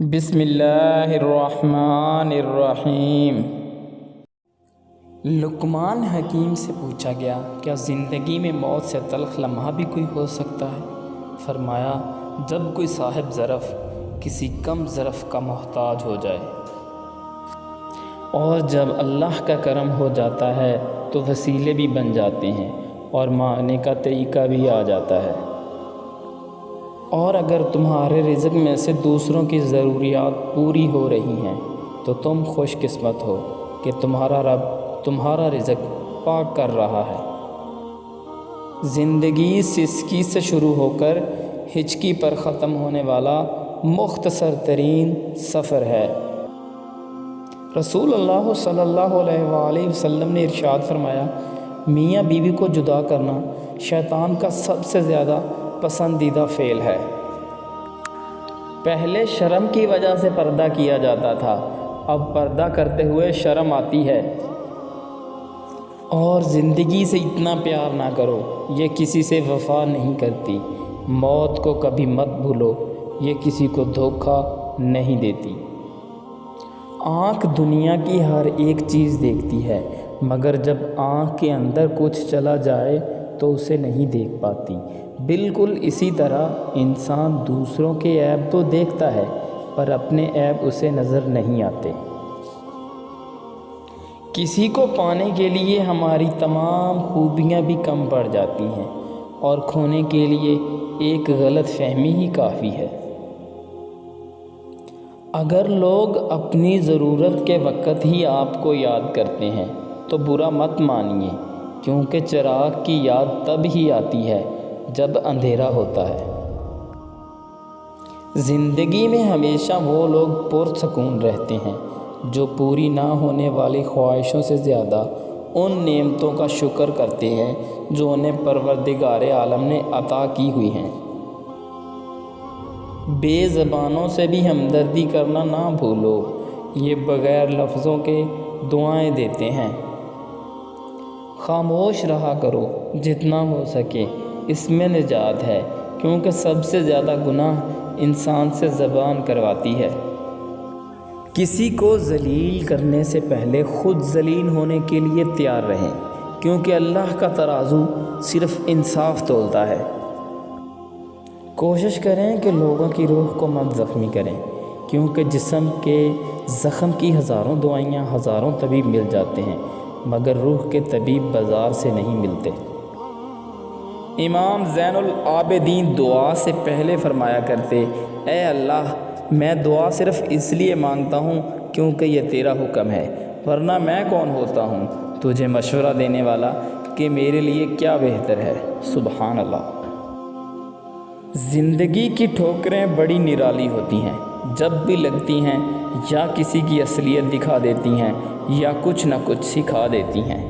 بسم اللہ الرحمن الرحیم۔ لقمان حکیم سے پوچھا گیا، کیا زندگی میں موت سے تلخ لمحہ بھی کوئی ہو سکتا ہے؟ فرمایا، جب کوئی صاحب ظرف کسی کم ظرف کا محتاج ہو جائے، اور جب اللہ کا کرم ہو جاتا ہے تو وسیلے بھی بن جاتے ہیں اور مانگنے کا طریقہ بھی آ جاتا ہے۔ اور اگر تمہارے رزق میں سے دوسروں کی ضروریات پوری ہو رہی ہیں تو تم خوش قسمت ہو کہ تمہارا رب تمہارا رزق پاک کر رہا ہے۔ زندگی سسکی سے شروع ہو کر ہچکی پر ختم ہونے والا مختصر ترین سفر ہے۔ رسول اللہ صلی اللہ علیہ وآلہ وسلم نے ارشاد فرمایا، میاں بیوی کو جدا کرنا شیطان کا سب سے زیادہ پسندیدہ فعل ہے۔ پہلے شرم کی وجہ سے پردہ کیا جاتا تھا، اب پردہ کرتے ہوئے شرم آتی ہے۔ اور زندگی سے اتنا پیار نہ کرو، یہ کسی سے وفا نہیں کرتی۔ موت کو کبھی مت بھولو، یہ کسی کو دھوکہ نہیں دیتی۔ آنکھ دنیا کی ہر ایک چیز دیکھتی ہے، مگر جب آنکھ کے اندر کچھ چلا جائے تو اسے نہیں دیکھ پاتی۔ بالکل اسی طرح انسان دوسروں کے عیب تو دیکھتا ہے، پر اپنے عیب اسے نظر نہیں آتے۔ کسی کو پانے کے لیے ہماری تمام خوبیاں بھی کم پڑ جاتی ہیں، اور کھونے کے لیے ایک غلط فہمی ہی کافی ہے۔ اگر لوگ اپنی ضرورت کے وقت ہی آپ کو یاد کرتے ہیں تو برا مت مانیے، کیونکہ چراغ کی یاد تب ہی آتی ہے جب اندھیرا ہوتا ہے۔ زندگی میں ہمیشہ وہ لوگ پرسکون رہتے ہیں جو پوری نہ ہونے والی خواہشوں سے زیادہ ان نعمتوں کا شکر کرتے ہیں جو انہیں پروردگار عالم نے عطا کی ہوئی ہیں۔ بے زبانوں سے بھی ہمدردی کرنا نہ بھولو، یہ بغیر لفظوں کے دعائیں دیتے ہیں۔ خاموش رہا کرو جتنا ہو سکے، اس میں نجات ہے، کیونکہ سب سے زیادہ گناہ انسان سے زبان کرواتی ہے۔ کسی کو ذلیل کرنے سے پہلے خود ذلیل ہونے کے لیے تیار رہیں، کیونکہ اللہ کا ترازو صرف انصاف تولتا ہے۔ کوشش کریں کہ لوگوں کی روح کو مت زخمی کریں، کیونکہ جسم کے زخم کی ہزاروں دوائیاں ہزاروں طبیب مل جاتے ہیں، مگر روح کے طبیب بازار سے نہیں ملتے۔ امام زین العابدین دعا سے پہلے فرمایا کرتے، اے اللہ، میں دعا صرف اس لیے مانگتا ہوں کیونکہ یہ تیرا حکم ہے، ورنہ میں کون ہوتا ہوں تجھے مشورہ دینے والا کہ میرے لیے کیا بہتر ہے۔ سبحان اللہ۔ زندگی کی ٹھوکریں بڑی نرالی ہوتی ہیں، جب بھی لگتی ہیں یا کسی کی اصلیت دکھا دیتی ہیں یا کچھ نہ کچھ سکھا دیتی ہیں۔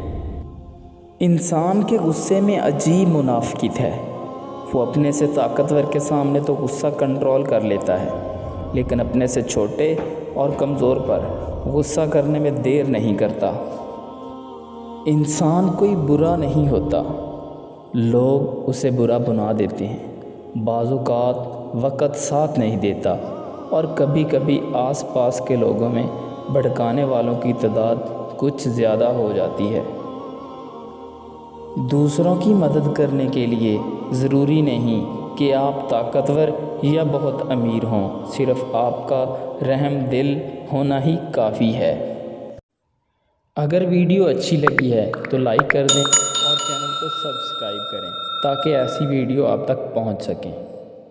انسان کے غصے میں عجیب منافقت ہے، وہ اپنے سے طاقتور کے سامنے تو غصہ کنٹرول کر لیتا ہے، لیکن اپنے سے چھوٹے اور کمزور پر غصہ کرنے میں دیر نہیں کرتا۔ انسان کوئی برا نہیں ہوتا، لوگ اسے برا بنا دیتے ہیں۔ بعض اوقات وقت ساتھ نہیں دیتا، اور کبھی کبھی آس پاس کے لوگوں میں بھڑکانے والوں کی تعداد کچھ زیادہ ہو جاتی ہے۔ دوسروں کی مدد کرنے کے لیے ضروری نہیں کہ آپ طاقتور یا بہت امیر ہوں، صرف آپ کا رحم دل ہونا ہی کافی ہے۔ اگر ویڈیو اچھی لگی ہے تو لائک کر دیں اور چینل کو سبسکرائب کریں تاکہ ایسی ویڈیو آپ تک پہنچ سکیں۔